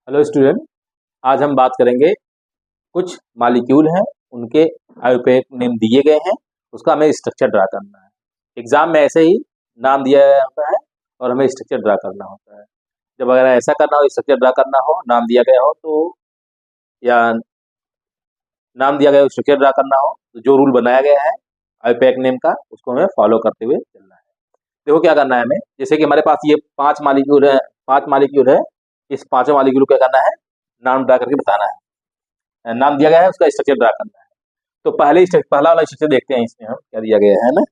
Hello student. आज हम बात करेंगे कुछ मॉलिक्यूल हैं, उनके आयुर्वेद नेम दिए गए हैं, उसका हमें स्ट्रक्चर ड्रा करना है। एग्जाम में ऐसे ही नाम दिया होता है और हमें स्ट्रक्चर ड्रा करना होता है। जब अगर ऐसा करना हो, स्ट्रक्चर ड्रा करना हो, नाम दिया गया हो तो, या नाम दिया गया हो स्ट्रक्चर ड्रा करना हो, तो जो रूल बनाया गया है आयुर्वेद नेम का उसको हमें फॉलो करते हुए चलना है। देखो क्या करना है हमें, जैसे कि हमारे पास ये 5 मॉलिक्यूल है। इस पांचों मॉलिक्यूल को क्या करना है, नाम ड्रा करके बताना है। नाम दिया गया है, उसका स्ट्रक्चर ड्रा करना है। तो पहला वाला स्ट्रक्चर देखते हैं, इसमें हम क्या दिया गया है ना।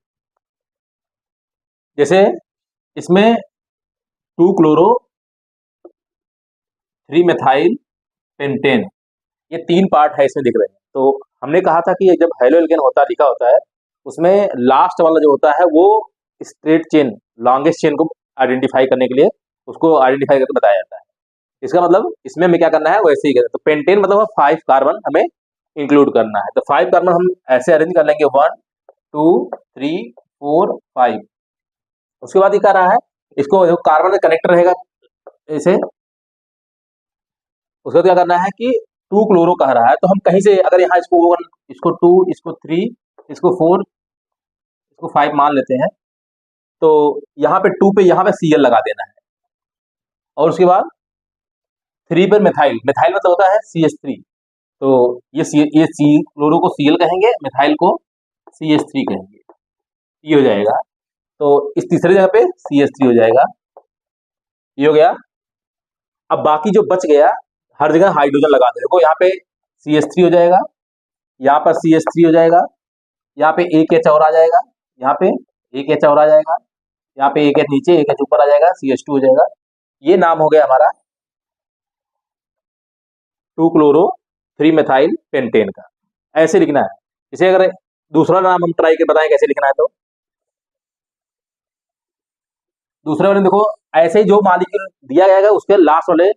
जैसे इसमें 2 क्लोरो 3 मेथाइल पेंटेन, ये 3 पार्ट है इसमें दिख रहे हैं। तो हमने कहा था कि जब हेलो एल्केन होता लिखा होता है, उसमें लास्ट वाला जो होता है वो स्ट्रेट चेन, लॉन्गेस्ट चेन को आइडेंटिफाई करने के लिए उसको आइडेंटिफाई करके बताया जाता है। इसका मतलब इसमें हमें क्या करना है वैसे ही करना है। तो पेंटेन मतलब 5 कार्बन हमें इंक्लूड करना है। तो 5 कार्बन हम ऐसे अरेंज कर लेंगे, 1 2 3 4 5। उसके बाद ये क्या रहा है, इसको जो कार्बन का कनेक्टर रहेगा ऐसे, उसके बाद क्या करना है कि 2 क्लोरो कह रहा है, तो हम कहीं से अगर यहाँ इसको 1, इसको 2, इसको 3, इसको 4, इसको 5 मान लेते हैं, तो यहाँ पे 2 पे यहाँ पे Cl लगा देना है। और उसके बाद 3 पर मेथाइल, मेथाइल मतलब होता है CH3। तो ये सी क्लोरो को Cl कहेंगे, मिथाइल को CH3 कहेंगे, ये हो जाएगा। तो इस तीसरे जगह पे CH3 हो जाएगा, ये हो गया। अब बाकी जो बच गया, हर जगह हाइड्रोजन लगा दे। देखो यहाँ पे CH3 हो जाएगा, यहाँ पर CH3 हो जाएगा, यहाँ पे एक एच और आ जाएगा, यहाँ पे एक एच और आ जाएगा, यहाँ पे एक एच नीचे एक एच ऊपर आ जाएगा, CH2 हो जाएगा। ये नाम हो गया हमारा 2 क्लोरो 3 मेथाइल पेंटेन का। ऐसे लिखना है इसे। अगर दूसरा नाम हम ट्राई कर बताएं कैसे लिखना है, तो दूसरे वाले में देखो ऐसे ही जो मॉलिक्यूल दिया जाएगा उसके लास्ट वाले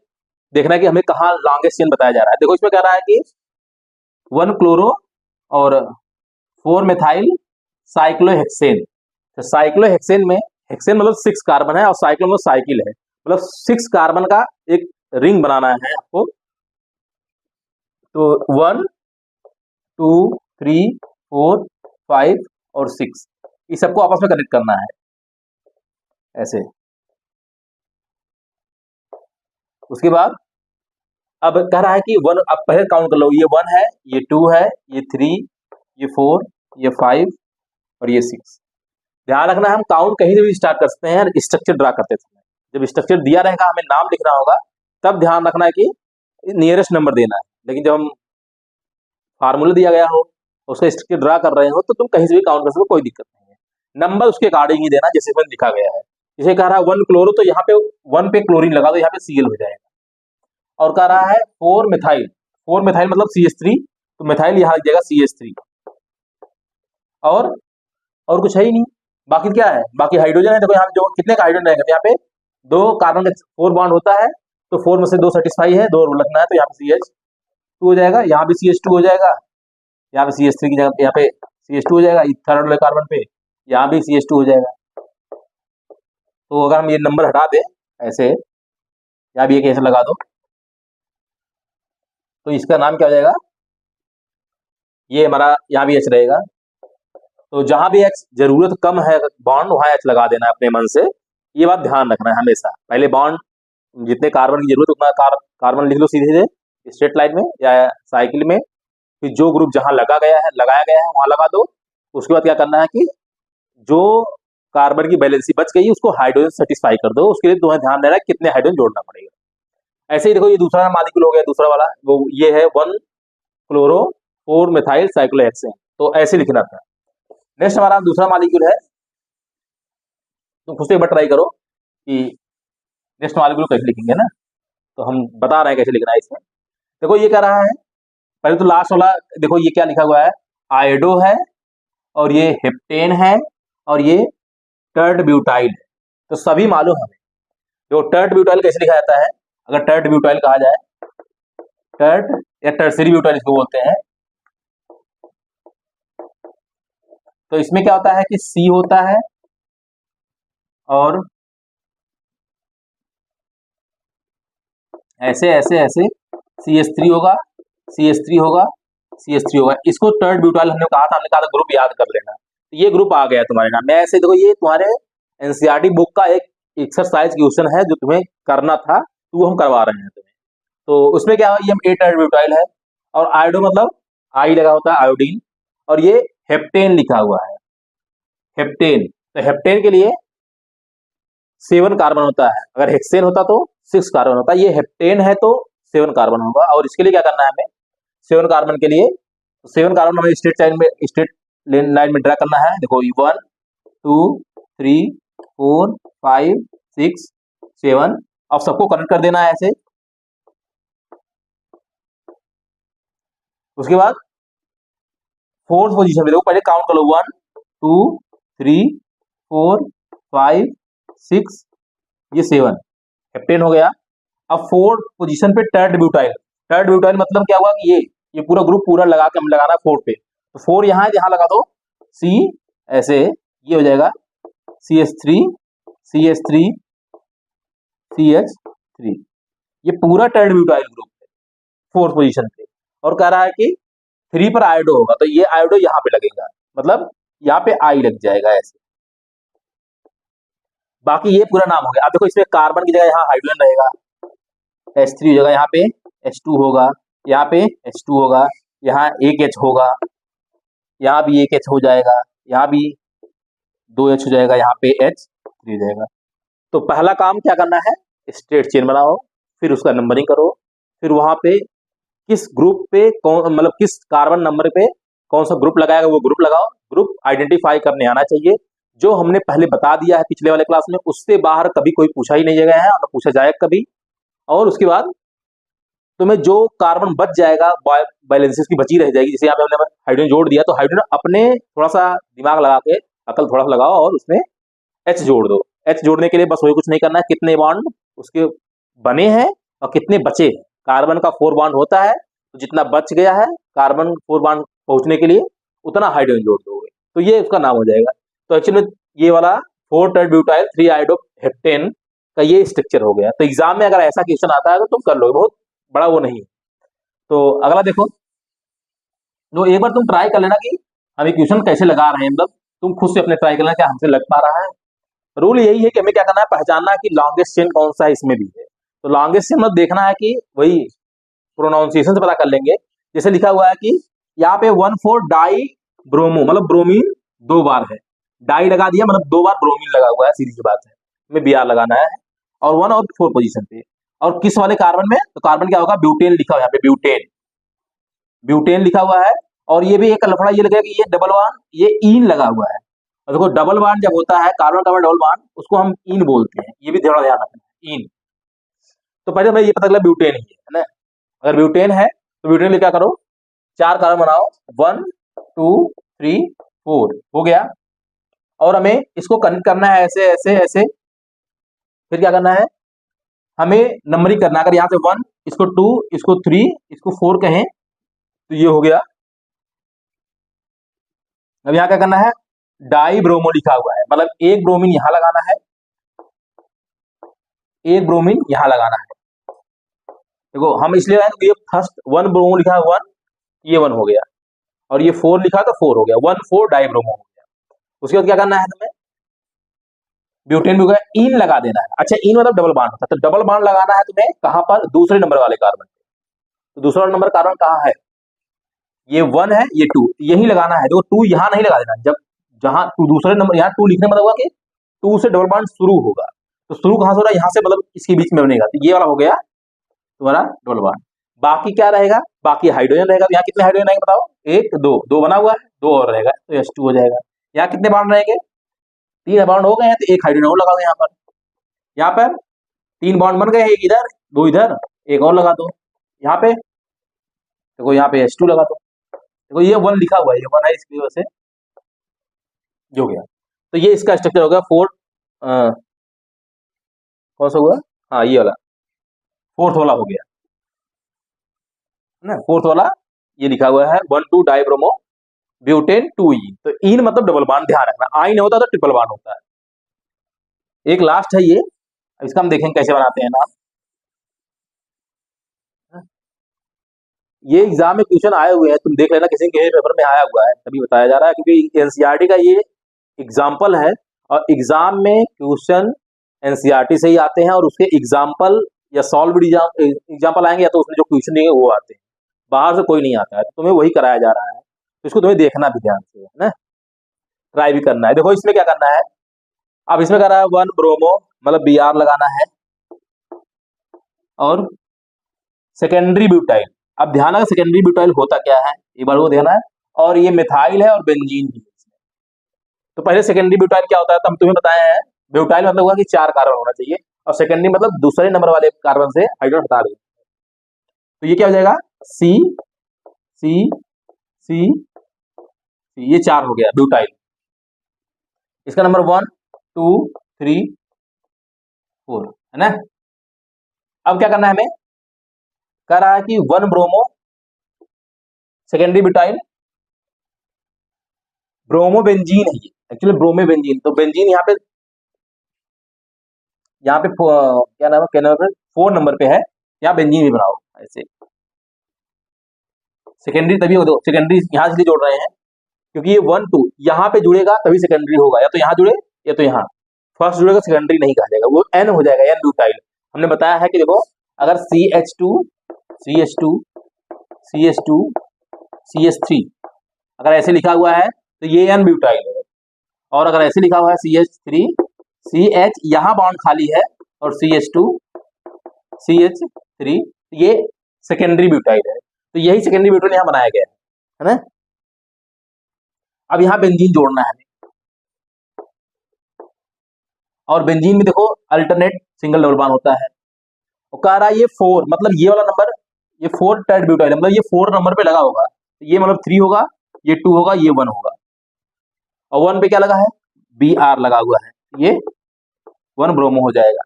देखना है कि हमें कहाँ लॉन्गेस्ट चेन बताया जा रहा है। देखो इसमें कह रहा है कि 1 क्लोरो और 4 मेथाइल साइक्लोहेक्सेन। तो साइक्लोहेक्सेन में, हेक्सेन मतलब 6 कार्बन है और साइक्लो मतलब साइकिल है, मतलब 6 कार्बन का एक रिंग बनाना है आपको। तो 1 2 3 4 5 और 6, इस सबको आपस में कनेक्ट करना है ऐसे। उसके बाद अब कह रहा है कि 1, अब पहले काउंट कर लो, ये 1 है, ये 2 है, ये 3, ये 4, ये 5 और ये 6। ध्यान रखना हम काउंट कहीं से भी स्टार्ट कर सकते हैं स्ट्रक्चर ड्रा करते समय। जब स्ट्रक्चर दिया रहेगा हमें नाम लिखना होगा, तब ध्यान रखना है कि नियरेस्ट नंबर देना है। लेकिन जब हम फार्मूला दिया गया हो, उसका स्ट्रक्चर ड्रा कर रहे हो, तो तुम कहीं से भी काउंट कर सकते हो, कोई दिक्कत नहीं है। नंबर उसके अकॉर्डिंग ही देना जैसे इसमें लिखा गया है। जैसे कह रहा है 1 क्लोरो, तो यहाँ पे 1 पे क्लोरीन लगा दो, यहाँ पे Cl हो जाएगा। और कह रहा है 4 मेथाइल, 4 मेथाइल मतलब CH3, तो मिथाइल यहाँ लग जाएगा CH3। और कुछ है ही नहीं। बाकी क्या है, बाकी हाइड्रोजन है। देखो यहाँ जो कितने का हाइड्रोजन रहेगा, तो यहाँ पे 2 कार्बन का 4 बॉन्ड होता है, तो 4 में से 2 सेटिस्फाई है, 2 रखना है, तो यहाँ पे CH2 हो जाएगा, यहाँ भी CH2 हो जाएगा, यहाँ पे CH3 की जगह यहाँ पे CH2 हो जाएगा, थर्ड वाले कार्बन पे यहाँ भी CH2 हो जाएगा। तो अगर हम ये नंबर हटा दें ऐसे, यहाँ भी एक ऐसे लगा दो, तो इसका नाम क्या हो जाएगा, ये हमारा यहाँ भी H रहेगा। तो जहां भी H जरूरत कम है बॉन्ड, वहां H लगा देना है अपने मन से। ये बात ध्यान रखना है हमेशा। पहले बॉन्ड जितने कार्बन की जरूरत उतना कार्बन लिख लो सीधे स्ट्रेट लाइन में या साइकिल में। फिर जो ग्रुप जहां लगाया गया है वहां लगा दो। उसके बाद क्या करना है कि जो कार्बन की बैलेंसी बच गई उसको हाइड्रोजन सेटिस्फाई कर दो। उसके लिए तुम्हें ध्यान देना है कितने हाइड्रोजन जोड़ना पड़ेगा। ऐसे ही देखो ये दूसरा मॉलिक्यूल हो गया, दूसरा वाला वो ये है 1 क्लोरो 4 मेथाइल साइक्लोहेक्सेन। तो ऐसे लिखना था। नेक्स्ट हमारा दूसरा मॉलिक्यूल है, तुम खुद से एक बार ट्राई करो कि नेक्स्ट मॉलिक्यूल कैसे लिखेंगे ना। तो हम बता रहे हैं कैसे लिखना है इसमें। देखो ये कह रहा है, पहले तो लास्ट वाला देखो ये क्या लिखा हुआ है, आयोडो है, और ये हेप्टेन है, और ये टर्ड ब्यूटाइल है। तो सभी मालूम हमें। जो टर्ड ब्यूटाइल कैसे लिखा जाता है, अगर टर्ड ब्यूटाइल कहा जाए, टर्ड या टर्सरी ब्यूटाइल इसको बोलते हैं, तो इसमें क्या होता है कि C होता है और ऐसे ऐसे ऐसे CH3 होगा, CH3 होगा, CH3 होगा। इसको टर्ड ब्यूटाइल हमने कहा था ग्रुप याद कर लेना। तो ये ग्रुप आ गया तुम्हारे नाम में। ऐसे देखो ये तुम्हारे एनसीईआरटी बुक का एक एक्सरसाइज क्वेश्चन है जो तुम्हें करना था, तो वो हम करवा रहे हैं तुम्हें। तो उसमें क्या है, ये ए टर्ड ब्यूटाइल है और आयोडो मतलब आई लगा होता है आयोडीन, और ये हेप्टेन लिखा हुआ है, हेप्टेन। तो हेप्टेन के लिए 7 कार्बन होता है, अगर हेक्सेन होता तो 6 कार्बन होता है। ये हेप्टेन है तो 7 कार्बन होगा। और इसके लिए क्या करना है हमें, 7 कार्बन के लिए 7 कार्बन हमें स्ट्रेट लाइन में ड्रा करना है। देखो 1 2 3 4 5 6 7, अब सबको कनेक्ट कर देना है ऐसे। उसके बाद फोर्थ पोजीशन पे देखो, पहले काउंट कर लो 1 2 3 4 5 6, ये 7 हेप्टेन हो गया। अब फोर्थ पोजीशन पे टर्ड ब्यूटाइल। टर्ड ब्यूटाइल मतलब क्या हुआ कि ये पूरा ग्रुप पूरा लगा के हम लगाना है 4 पे। तो 4 यहाँ है, यहाँ लगा दो C, ऐसे ये हो जाएगा CH3 CH3 CH3। ये पूरा टर्ड ब्यूटाइल ग्रुप है फोर्थ पोजीशन पे। और कह रहा है कि 3 पर आयोडो होगा, तो ये आयोडो यहाँ पे लगेगा, मतलब यहाँ पे आई लग जाएगा ऐसे। बाकी ये पूरा नाम हो गया। अब देखो इसमें कार्बन की जगह यहाँ हाइड्रोजन रहेगा, H3 हो जाएगा, यहाँ पे H2 होगा, यहाँ पे H2 होगा, यहाँ एक H होगा, यहाँ भी एक H हो जाएगा, यहाँ भी 2 H हो जाएगा, यहाँ पे H3 हो जाएगा। तो पहला काम क्या करना है, स्ट्रेट चेन बनाओ, फिर उसका नंबरिंग करो, फिर वहां पे किस ग्रुप पे कौन, मतलब किस कार्बन नंबर पे कौन सा ग्रुप लगाएगा वो ग्रुप लगाओ। ग्रुप आइडेंटिफाई करने आना चाहिए, जो हमने पहले बता दिया है पिछले वाले क्लास में, उससे बाहर कभी कोई पूछा ही नहीं गया है और पूछा जाएगा कभी। और उसके बाद तुम्हें जो कार्बन बच जाएगा, बैलेंसेस की बची रह जाएगी, जैसे यहाँ पे हमने हाइड्रोजन जोड़ दिया, तो हाइड्रोजन अपने थोड़ा सा दिमाग लगा के, अकल थोड़ा सा लगाओ और उसमें H जोड़ दो। H जोड़ने के लिए बस वही कुछ नहीं करना है, कितने बॉन्ड उसके बने हैं और कितने बचे हैं। कार्बन का 4 बॉन्ड होता है, तो जितना बच गया है कार्बन 4 बॉन्ड पहुंचने के लिए उतना हाइड्रोजन जोड़ दोगे, तो ये उसका नाम हो जाएगा। तो एक्चुअली ये वाला 4 टर्ड ब्यूटाइल 3 आयोडो हेप्टेन का ये स्ट्रक्चर हो गया। तो एग्जाम में अगर ऐसा क्वेश्चन आता है तो तुम कर लोगे, बहुत बड़ा वो नहीं है। तो अगला देखो, तो एक बार तुम ट्राई कर लेना कि हम ये क्वेश्चन कैसे लगा रहे हैं, मतलब तुम खुद से अपने ट्राई कर लेना क्या हमसे लग पा रहा है। रूल यही है कि हमें क्या करना है, पहचानना है कि लॉन्गेस्ट चेन कौन सा है, इसमें भी है। तो लॉन्गेस्ट चेन मतलब देखना है कि वही प्रोनाउंसिएशन से पता कर लेंगे। जैसे लिखा हुआ है कि यहाँ पे 1,4 डाई ब्रोमो, मतलब ब्रोमीन 2 बार है, डाई लगा दिया मतलब 2 बार ब्रोमीन लगा हुआ है, सीधी सी बात है, हमें Br लगाना है। और 1 और 4 पोजीशन पे, और किस वाले कार्बन में, तो कार्बन क्या होगा, ब्यूटेन लिखा हुआ है यहाँ पे, ब्यूटेन, ब्यूटेन लिखा हुआ है। और ये भी एक लफड़ा ये लगेगा कि ये डबल बॉन्ड, ये ईन लगा हुआ है। और देखो डबल बॉन्ड जब होता है, कार्बन कार्बन डबल बॉन्ड, उसको हम ईन बोलते हैं, ये भी थोड़ा ध्यान रखना है, ईन। तो पहले हमें ये पता चला ब्यूटेन ही है ना। अगर ब्यूटेन है तो ब्यूटेन लिए क्या करो, 4 कार्बन बनाओ, 1 2 3 4 हो गया। और हमें इसको कनेक्ट करना है ऐसे ऐसे ऐसे। फिर क्या करना है, हमें नंबरिंग करना है। अगर यहाँ से 1, इसको 2, इसको 3, इसको 4 कहें तो ये हो गया। अब यहाँ क्या करना है, डाई ब्रोमो लिखा हुआ है, मतलब एक ब्रोमीन यहां लगाना है, एक ब्रोमीन यहां लगाना है। देखो हम इसलिए ये फर्स्ट 1 ब्रोमो लिखा है 1, ये 1 हो गया, और ये 4 लिखा तो 4 हो गया, 1 4 डाई ब्रोमो हो गया। उसके बाद क्या करना है, तुम्हें ब्यूटेन भी हो गया, इन लगा देना है। अच्छा इन मतलब डबल बॉन्ड होता है, तो डबल बॉन्ड लगाना है तुम्हें कहां पर, दूसरे नंबर वाले कार्बन पे। तो दूसरा नंबर कार्बन कहाँ है, ये 1 है, ये 2, यही लगाना है। देखो 2 यहां नहीं लगा देना, जब जहां टू दूसरे नंबर, यहाँ 2 लिखने मतलब हुआ कि 2 से डबल बॉन्ड शुरू होगा, तो शुरू कहां से हो रहा है, यहाँ से, मतलब इसके बीच में बनेगा, तो ये वाला हो गया तुम्हारा डबल बॉन्ड। बाकी क्या रहेगा, बाकी हाइड्रोजन रहेगा। यहाँ कितने हाइड्रोजन रहेंगे बताओ, 1 2 2 बना हुआ है, 2 और रहेगा तो H2 हो जाएगा। यहाँ कितने बॉन्ड रहेंगे, 3 बॉन्ड हो गए हैं, तो एक हाइड्रोजन और लगा दो यहाँ पर। यहाँ पर 3 बॉन्ड बन गए, एक इधर 2 इधर, एक और लगा दो यहाँ पे। देखो यहाँ पे H2 लगा दो। देखो ये 1 लिखा हुआ है, ये 1 है, इसकी वजह से जो गया। तो ये इसका स्ट्रक्चर होगा 4, कौन सा हुआ, हाँ ये वाला फोर्थ वाला हो गया ना, फोर्थ वाला ये लिखा हुआ है 1 2 डाइब्रोमो ब्यूटेन 2 ईन। तो ईन मतलब डबल बॉन्ड, ध्यान रखना, आइन होता है तो ट्रिपल बॉन्ड होता है। एक लास्ट है ये, इसका हम देखेंगे कैसे बनाते हैं ना। ये एग्जाम में क्वेश्चन आए हुए हैं, तुम देख लेना किसी के पेपर में आया हुआ है, तभी बताया जा रहा है, क्योंकि एनसीईआरटी का ये एग्जाम्पल है और एग्जाम में क्वेश्चन एनसीईआरटी से ही आते हैं और उसके एग्जाम्पल या सॉल्व एग्जाम्पल आएंगे या तो उसमें जो क्वेश्चन देंगे वो आते हैं, बाहर से कोई नहीं आता है, तो तुम्हें वही कराया जा रहा है, तो इसको तुम्हें देखना भी ध्यान से है ना, ट्राई भी करना है। देखो इसमें क्या करना है, अब इसमें कर रहा है 1 ब्रोमो, मतलब बी आर लगाना है, और सेकेंडरी ब्यूटाइल। अब ध्यान है सेकेंडरी ब्यूटाइल होता क्या है, एक बार वो देखना है, और ये मिथाइल है और बेंजीन भी है। तो पहले सेकेंडरी ब्यूटाइल क्या होता है, तो हम तुम्हें बताए हैं, ब्यूटाइल मतलब हुआ कि 4 कार्बन होना चाहिए, और सेकेंडरी मतलब दूसरे नंबर वाले कार्बन से हाइड्रोजन हटा दें, तो ये क्या हो जाएगा, सी सी सी सी, ये 4 हो गया ब्यूटाइल। इसका नंबर 1 2 3 4 है ना। अब क्या करना है हमें, कह रहा है कि 1 bromo secondary butyl, bromo benzene है ये एक्चुअली, ब्रोमो बेंजीन, तो बेंजीन यहाँ पे क्या नाम है 4 नंबर पे है, यहाँ बेंजीन भी बनाओ ऐसे, सेकेंडरी तभी हो, सेकेंडरी यहाँ इसलिए जोड़ रहे हैं क्योंकि ये 1 2 यहाँ पे जुड़ेगा तभी सेकेंडरी होगा, या तो यहाँ जुड़े या तो यहाँ, फर्स्ट जुड़ेगा सेकेंडरी नहीं कहा जाएगा, वो एन हो जाएगा, एन ब्यूटाइल। हमने बताया है कि देखो अगर CH2 CH2 CH2 CH3 अगर ऐसे लिखा हुआ है तो ये एन ब्यूटाइल है, और अगर ऐसे लिखा हुआ है CH3 CH यहाँ बॉन्ड खाली है और CH2 CH3 ये सेकेंडरी ब्यूटाइल है, तो यही सेकेंडरी ब्यूटाइल यहाँ बनाया गया है ना। अब यहाँ बेंजीन जोड़ना है, और बेंजीन में देखो अल्टरनेट सिंगल डबल बॉन्ड होता है, और कह रहा है ये 4 मतलब ये वाला नंबर, ये 4 टाइट ब्यूटाइल मतलब ये 4 नंबर पे लगा होगा, ये मतलब 3 होगा, ये 2 होगा, ये 1 होगा, और 1 पे क्या लगा है, Br लगा हुआ है, ये 1 ब्रोमो हो जाएगा।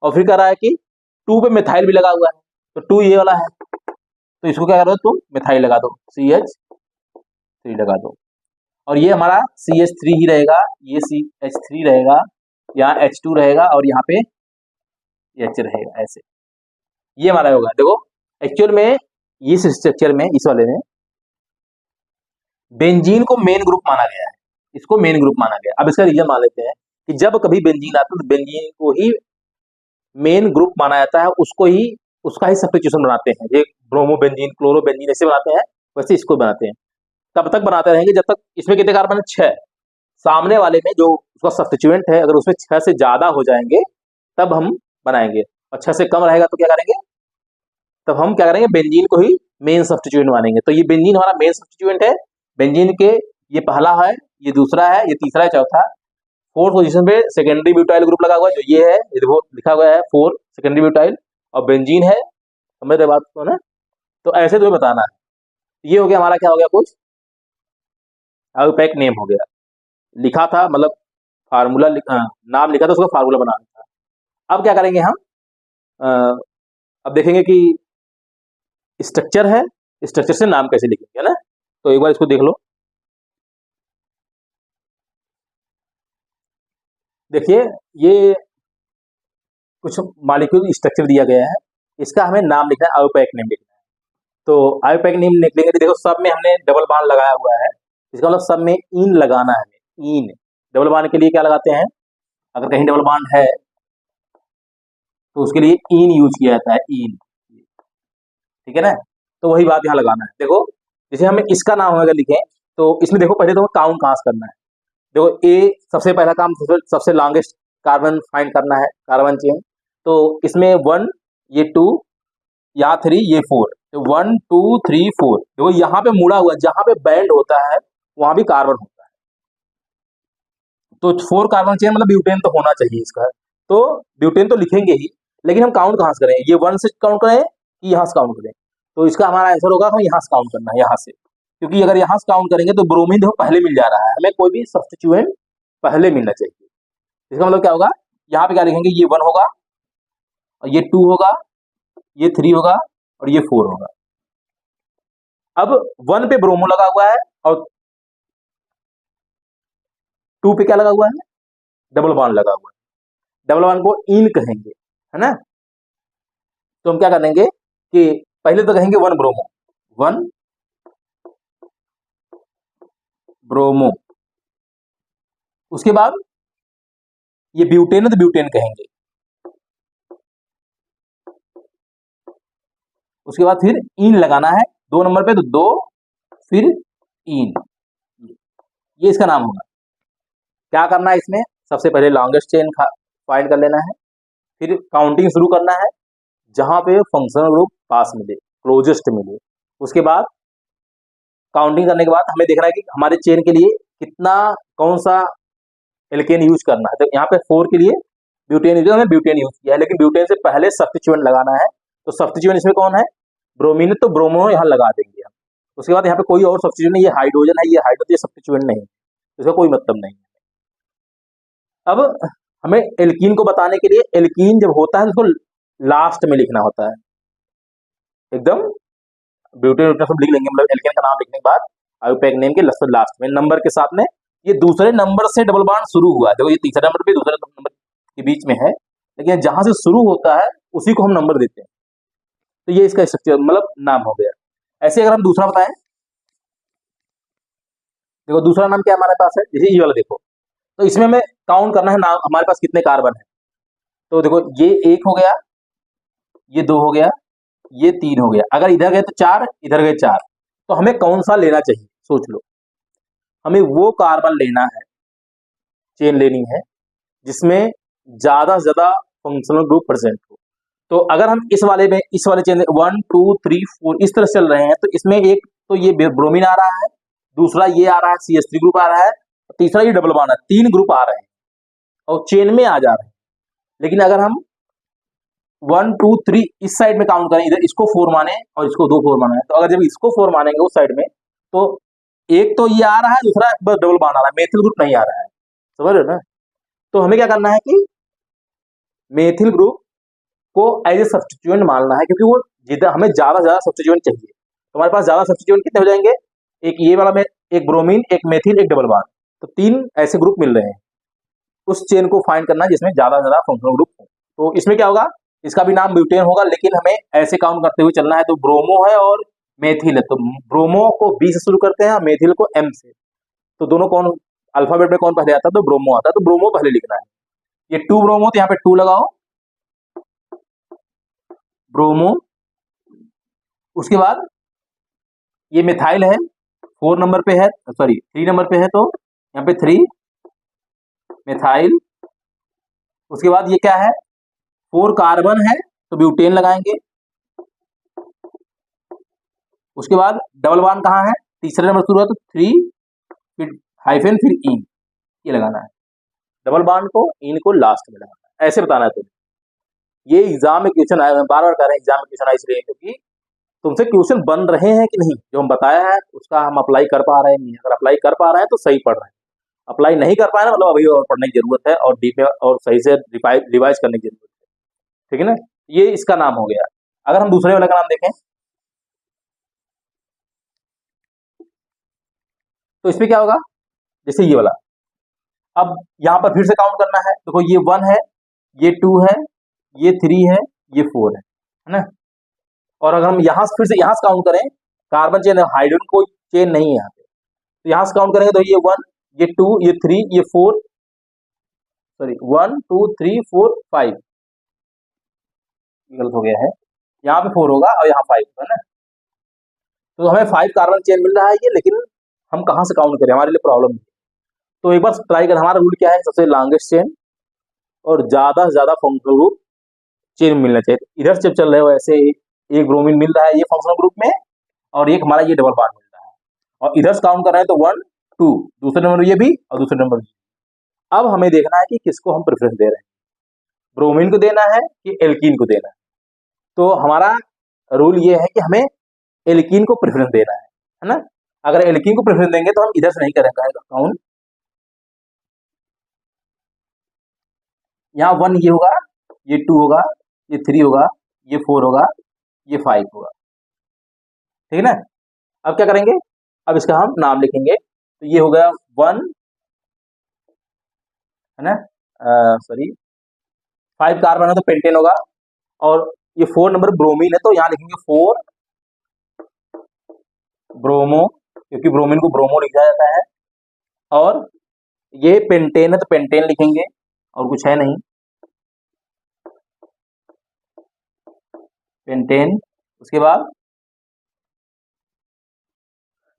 और फिर कह रहा है कि 2 पे मिथाइल भी लगा हुआ है, तो 2 ये वाला है, तो इसको क्या करो तुम मिथाइल लगा दो, CH3 लगा दो, और ये हमारा CH3 ही रहेगा, ये CH3 रहेगा, यहाँ H2 रहेगा और यहाँ पे H रहेगा, ऐसे ये हमारा होगा। देखो एक्चुअल में इस स्ट्रक्चर में, इस वाले में बेंजीन को मेन ग्रुप माना गया है, इसको मेन ग्रुप माना गया। अब इसका रीजन मान लेते हैं कि जब कभी बेंजीन आता है तो बेंजीन को ही मेन ग्रुप माना जाता है, उसको ही उसका ही सब्स्टिट्यूशन बनाते हैं, ये ब्रोमो बेंजीन क्लोरो बेंजीन ऐसे बनाते हैं, वैसे इसको बनाते हैं, तब तक बनाते रहेंगे जब तक इसमें कितने कार्बन है, 6, सामने वाले में जो उसका सब्स्टिट्यूएंट है अगर उसमें 6 से ज्यादा हो जाएंगे तब हम बनाएंगे, और 6 से कम रहेगा तो क्या करेंगे, तब हम क्या करेंगे बेंजीन को ही मेन सब्स्टिट्यूएंट मानेंगे। तो ये बेंजीन हमारा मेन सब्स्टिट्यूएंट है, बेंजीन के ये पहला है, ये दूसरा है, ये तीसरा है, चौथा, 4th पोजीशन पे सेकेंडरी ब्यूटाइल ग्रुप लगा हुआ है, जो ये है, ये देखो लिखा हुआ है 4 सेकेंडरी ब्यूटाइल, और बेंजीन है, समझ रहे बात को ना। तो ऐसे तुम्हें बताना है, ये हो गया हमारा क्या हो गया, कुछ आयुपैक नेम हो गया, लिखा था मतलब फार्मूला नाम लिखा था, उसका फार्मूला बनाना था। अब क्या करेंगे हम, अब देखेंगे कि स्ट्रक्चर है, स्ट्रक्चर से नाम कैसे लिखेंगे, है ना। तो एक बार इसको देख लो, देखिए ये कुछ मॉलिक्यूल स्ट्रक्चर दिया गया है, इसका हमें नाम लिखना है, आयुपैक नेम लिखना है। तो आयुपैक नेम लिख लेंगे, देखो सब में हमने डबल बॉन्ड लगाया हुआ है, इसका मतलब सब में इन लगाना है, इन डबल बॉन्ड के लिए क्या लगाते हैं, अगर कहीं डबल बॉन्ड है तो उसके लिए इन यूज किया जाता है, इन, ठीक है ना। तो वही बात यहाँ लगाना है। देखो जैसे हमें इसका नाम अगर लिखें तो इसमें देखो पहले तो काउंट कहाँ से करना है, देखो ए सबसे पहला काम, सबसे लॉन्गेस्ट कार्बन फाइंड करना है, कार्बन चेन, तो इसमें 1 ये 2 यहाँ 3 ये 4, तो 1 2 3 4, देखो यहाँ पे मुड़ा हुआ, जहां पे बैंड होता है वहां भी कार्बन होता है, तो 4 कार्बन चेन मतलब ब्यूटेन तो होना चाहिए इसका, तो ब्यूटेन तो लिखेंगे ही, लेकिन हम काउंट कहाँ से करें, ये 1 से काउंट करें कि यहाँ से काउंट करें, तो इसका हमारा आंसर होगा हमें यहाँ से काउंट करना है, यहाँ से, क्योंकि अगर यहाँ से काउंट करेंगे तो ब्रोमीन देखो पहले मिल जा रहा है, हमें कोई भी सब्स्टिट्यूएंट पहले मिलना चाहिए। इसका मतलब क्या होगा, यहाँ पे क्या लिखेंगे, ये 1 होगा और ये 2 होगा, ये 3 होगा और ये 4 होगा। अब 1 पे ब्रोमो लगा हुआ है और 2 पे क्या लगा हुआ है, डबल बॉन्ड लगा हुआ है, डबल बॉन्ड को इन कहेंगे, है ना। तो हम क्या करेंगे कि पहले तो कहेंगे 1 ब्रोमो, 1 ब्रोमो। उसके बाद ये ब्यूटेन है तो ब्यूटेन कहेंगे। उसके बाद फिर इन लगाना है 2 नंबर पे, तो 2 फिर इन, ये इसका नाम होगा। क्या करना है इसमें, सबसे पहले लॉन्गेस्ट चेन फाइंड कर लेना है, फिर काउंटिंग शुरू करना है जहां पे फंक्शनल ग्रुप पास मिले, क्लोजेस्ट मिले। उसके बाद काउंटिंग करने के बाद हमें देखना है कि हमारे चेन के लिए कितना, कौन सा एल्केन यूज करना है। तो यहाँ पे 4 के लिए ब्यूटेन यूज, हमने ब्यूटेन यूज किया है, लेकिन ब्यूटेन से पहले सब्स्टिट्यूएंट लगाना है। तो सब्स्टिट्यूएंट इसमें कौन है, ब्रोमीन, तो ब्रोमो यहाँ लगा देंगे हम। उसके बाद यहाँ पे कोई और सब्स्टिट्यूएंट नहीं, ये हाइड्रोजन है, ये हाइड्रोजन, ये सब्स्टिट्यूएंट नहीं, इसका कोई मतलब नहीं। अब हमें एल्कीन को बताने के लिए, एल्कीन जब होता है तो उसको लास्ट में लिखना होता है, एकदम ब्यूटेन सब लिख लेंगे, मतलब एल्केन का नाम लिखने के बाद आयुपैक नेम के लास्ट में नंबर के साथ में। ये दूसरे नंबर से डबल बॉन्ड शुरू हुआ है, देखो ये तीसरा नंबर पे दूसरे नंबर के बीच में है, लेकिन जहां से शुरू होता है उसी को हम नंबर देते हैं। तो ये इसका स्ट्रक्चर मतलब नाम हो गया। ऐसे अगर हम दूसरा बताएं, देखो दूसरा नाम क्या हमारे पास है, जैसे ये वाला देखो, तो इसमें हमें काउंट करना है नाम, हमारे पास कितने कार्बन है। तो देखो ये 1 हो गया, ये 2 हो गया, ये 3 हो गया, अगर इधर गए तो 4, इधर गए 4, तो हमें कौन सा लेना चाहिए, सोच लो। हमें वो कार्बन लेना है, चेन लेनी है जिसमें ज्यादा से ज्यादा फंक्शनल ग्रुप प्रेजेंट हो। तो अगर हम इस वाले में, इस वाले चेन 1 2 3 4 इस तरह चल रहे हैं, तो इसमें एक तो ये ब्रोमीन आ रहा है, दूसरा ये आ रहा है CH3 ग्रुप आ रहा है, तीसरा ये डबल बॉन्ड है, 3 ग्रुप आ रहे हैं और चेन में आ जा रहे हैं। लेकिन अगर हम 1 2 3 इस साइड में काउंट करें, इधर इसको 4 माने और इसको 2 4 माना है, तो अगर जब इसको 4 मानेंगे उस साइड में, तो एक तो ये आ रहा है, दूसरा बस डबल बॉन्ड आ रहा है, मेथिल ग्रुप नहीं आ रहा है, समझ रहे हो ना। तो हमें क्या करना है कि मेथिल ग्रुप को एज ए सब्स्टिट्यूएंट मानना है, क्योंकि वो जितना हमें ज्यादा से ज्यादा सब्स्टिट्यूएंट चाहिए। तो हमारे पास ज्यादा सब्स्टिट्यूएंट कितने हो जाएंगे, एक ये वाला में, एक ब्रोमीन, एक मेथिल, एक डबल बॉन्ड, तो 3 ऐसे ग्रुप मिल रहे हैं। उस चेन को फाइंड करना जिसमें ज्यादा से ज्यादा फंक्शनल ग्रुप हो। तो इसमें क्या होगा, इसका भी नाम ब्यूटेन होगा, लेकिन हमें ऐसे काउंट करते हुए चलना है। तो ब्रोमो है और मेथिल है, तो ब्रोमो को B से शुरू करते हैं और मेथिल को M से। तो दोनों कौन अल्फाबेट में कौन पहले आता है, तो ब्रोमो आता है, तो ब्रोमो पहले लिखना है। ये 2 ब्रोमो, तो यहाँ पे 2 लगाओ, ब्रोमो। उसके बाद ये मिथाइल है, 4 नंबर पे है, सॉरी 3 नंबर पे है, तो यहाँ पे 3 मिथाइल। उसके बाद ये क्या है, 4 कार्बन है, तो ब्यूटेन लगाएंगे। उसके बाद डबल बॉन्ड कहाँ है, तीसरे नंबर शुरू है, तो 3 फिर हाइफन फिर इन, ये लगाना है। डबल बॉन्ड को, इन को लास्ट में लगाना है, ऐसे बताना है तुम्हें। ये एग्जाम में क्वेश्चन आया, मैं बार बार कह रहे हैं एग्जाम में क्वेश्चन आए इसलिए क्योंकि तुमसे क्वेश्चन बन रहे हैं कि नहीं, जो हम बताया है उसका हम अप्लाई कर पा रहे हैं नहीं। अगर अप्लाई कर पा रहे हैं तो सही पढ़ रहे हैं, अप्लाई नहीं कर पाए ना, मतलब अभी और पढ़ने की जरूरत है, और डीप में और सही से रिवाइज करने की जरूरत है, ठीक है ना। ये इसका नाम हो गया। अगर हम दूसरे वाले का नाम देखें, तो इसमें क्या होगा, जैसे ये वाला, अब यहाँ पर फिर से काउंट करना है। देखो ये 1 है, ये 2 है, ये 3 है, ये 4 है ना। और अगर हम यहाँ से फिर से यहाँ से काउंट करें, कार्बन चेन, हाइड्रोजन कोई चेन नहीं है यहाँ पे, तो यहाँ से काउंट करेंगे तो ये 1, ये 2, ये 3, ये 4, सॉरी 1 2 3 4 5, गलत हो गया है, यहाँ पे 4 होगा और यहाँ 5 है ना। तो हमें 5 कार्बन चेन मिल रहा है ये, लेकिन हम कहाँ से काउंट करें, हमारे लिए प्रॉब्लम है। तो एक बार ट्राई कर, हमारा रूल क्या है, सबसे लॉन्गेस्ट चेन और ज्यादा से ज्यादा फंक्शनल ग्रुप चेन मिलना चाहिए। इधर से चल रहे हो ऐसे, एक ब्रोमीन मिल रहा है ये फंक्शनल ग्रुप में, और एक हमारा ये डबल बॉन्ड मिल रहा है, और इधर से काउंट कर रहे हैं तो 1 2, दूसरे नंबर ये भी और दूसरे नंबर भी। अब हमें देखना है कि किसको हम प्रेफरेंस दे रहे हैं, ब्रोमीन को देना है कि एल्कीन को देना है। तो हमारा रूल ये है कि हमें एल्कीन को प्रेफरेंस देना है ना। अगर एल्कीन को प्रेफरेंस देंगे तो हम इधर से नहीं करेंगे काउंट, यहाँ 1 ये होगा, ये 2 होगा, ये 3 होगा, ये 4 होगा, ये 5 होगा, ठीक है ना। अब क्या करेंगे, अब इसका हम नाम लिखेंगे। तो ये हो गया 1 है ना, सॉरी 5 कार्बन है तो पेंटेन होगा, और ये 4 नंबर ब्रोमीन है, तो यहाँ लिखेंगे 4 ब्रोमो, क्योंकि ब्रोमीन को ब्रोमो लिखा जाता है। और ये पेंटेन है तो पेंटेन लिखेंगे, और कुछ है नहीं, पेंटेन। उसके बाद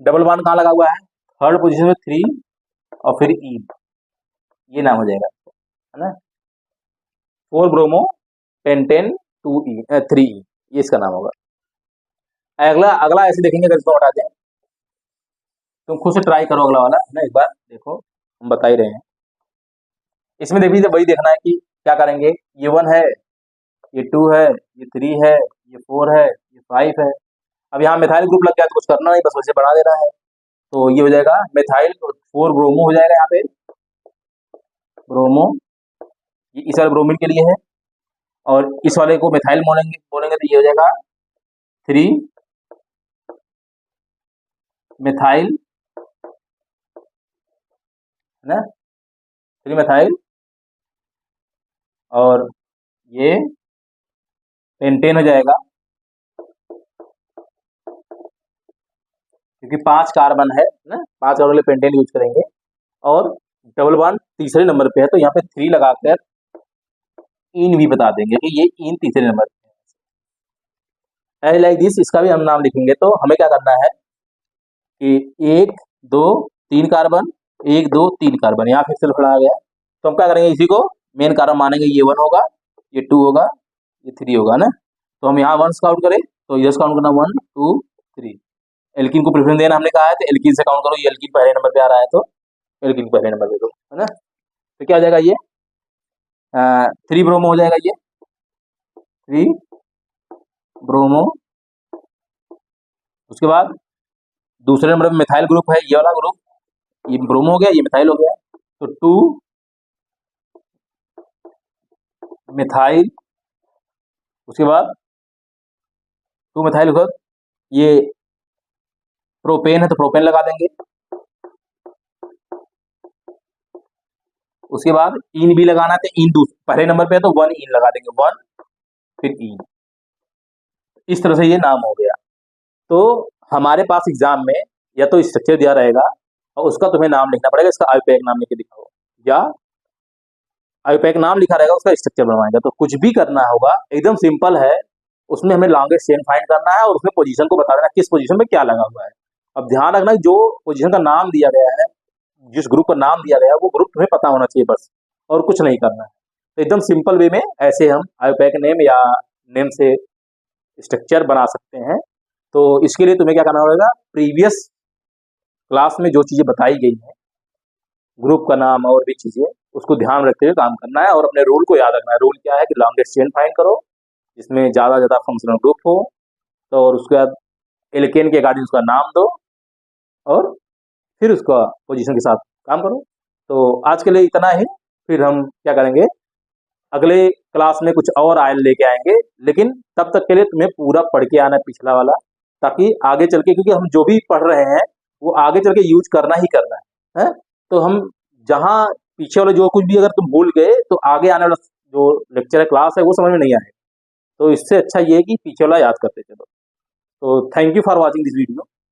डबल बॉन्ड कहाँ लगा हुआ है, थर्ड पोजीशन में 3 और फिर ई, ये नाम हो जाएगा, है ना, 4 ब्रोमो पेंटेन 2 ई 3 ई, ये इसका नाम होगा। अगला अगला ऐसे देखेंगे, अगर इसको हटा दें, तुम खुद से ट्राई करो अगला वाला, है ना, एक बार देखो, हम बता ही रहे हैं। इसमें देखिए वही देखना है कि क्या करेंगे, ये 1 है, ये 2 है, ये 3 है, ये 4 है, ये 5 है। अब यहाँ मिथाइल ग्रुप लग गया तो कुछ करना नहीं, बस वैसे बढ़ा देना है। तो ये हो जाएगा मिथाइल 4 ब्रोमो हो जाएगा यहाँ पे, ब्रोमो, ये इस वाले ब्रोमीन के लिए है, और इस वाले को मिथाइल बोलेंगे बोलेंगे तो ये हो जाएगा 3 मिथाइल, है ना, 3 मिथाइल, और ये पेंटेन हो जाएगा, क्योंकि 5 कार्बन है ना, 5 कार्बन के लिए पेंटेन यूज करेंगे। और डबल बॉन्ड तीसरे नंबर पे है तो यहाँ पे 3 लगाकर इन भी बता देंगे कि ये इन तीसरे नंबर पे है। लाइक दिस, इसका भी हम नाम लिखेंगे। तो हमें क्या करना है कि 1 2 3 कार्बन, 1 2 3 कार्बन, यहाँ फिर से लफड़ा गया, तो हम क्या करेंगे, इसी को मेन कार्बन मानेंगे, ये 1 होगा, ये 2 होगा, ये 3 होगा ना। तो हम यहाँ 1 काउंट करें तो इधर काउंट करना 1 2 3। एल्किन को प्रेफरेंस देना हमने कहा है, तो एल्किन से काउंट करो, ये एल्किन पहले नंबर पे आ रहा है तो एल्किन पहले नंबर पे दो, है ना। तो क्या हो जाएगा, ये 3 ब्रोमो हो जाएगा, ये 3 ब्रोमो। उसके बाद दूसरे नंबर पे मिथाइल ग्रुप है, ये वाला ग्रुप, ये ब्रोमो हो गया, ये मिथाइल हो गया, तो 2 मिथाइल। उसके बाद 2 मिथाइल के बाद ये प्रोपेन है तो प्रोपेन लगा देंगे। उसके बाद इन भी लगाना है, इन पहले नंबर पे है तो 1 इन लगा देंगे, 1 फिर इन, इस तरह से ये नाम हो गया। तो हमारे पास एग्जाम में या तो स्ट्रक्चर दिया रहेगा और उसका तुम्हें नाम लिखना पड़ेगा, इसका आयुपैक नाम लिख के दिखाओ, या आयुपैक नाम लिखा रहेगा उसका स्ट्रक्चर बनवाएगा। तो कुछ भी करना होगा एकदम सिंपल है, उसमें हमें लॉन्गेस्ट चेन फाइंड करना है और उसमें पोजीशन को बता देना किस पोजीशन में क्या लगा हुआ है। अब ध्यान रखना, जो पोजीशन का नाम दिया गया है, जिस ग्रुप का नाम दिया गया है, वो ग्रुप तुम्हें पता होना चाहिए बस, और कुछ नहीं करना है। तो एकदम सिंपल वे में ऐसे हम आयुपैक नेम या नेम से स्ट्रक्चर बना सकते हैं। तो इसके लिए तुम्हें क्या करना होगा, प्रीवियस क्लास में जो चीज़ें बताई गई हैं, ग्रुप का नाम और भी चीज़ें, उसको ध्यान रखते हुए काम करना है और अपने रूल को याद रखना है। रूल क्या है कि लॉन्गेस्ट चेन फाइंड करो जिसमें ज़्यादा ज़्यादा फंक्शनल ग्रुप हो, तो और उसके बाद एल्केन के अकॉर्डिंग उसका नाम दो और फिर उसका पोजीशन के साथ काम करो। तो आज के लिए इतना ही, फिर हम क्या करेंगे, अगले क्लास में कुछ और आयल लेके आएंगे, लेकिन तब तक के लिए तुम्हें पूरा पढ़ के आना है पिछला वाला, ताकि आगे चल के, क्योंकि हम जो भी पढ़ रहे हैं वो आगे चल के यूज करना ही करना है। तो हम जहाँ पीछे वाले जो कुछ भी अगर तुम भूल गए तो आगे आने वाला जो लेक्चर है, क्लास है, वो समझ में नहीं आएगा। तो इससे अच्छा ये है कि पीछे वाला याद करते चलो। तो thank you for watching this video.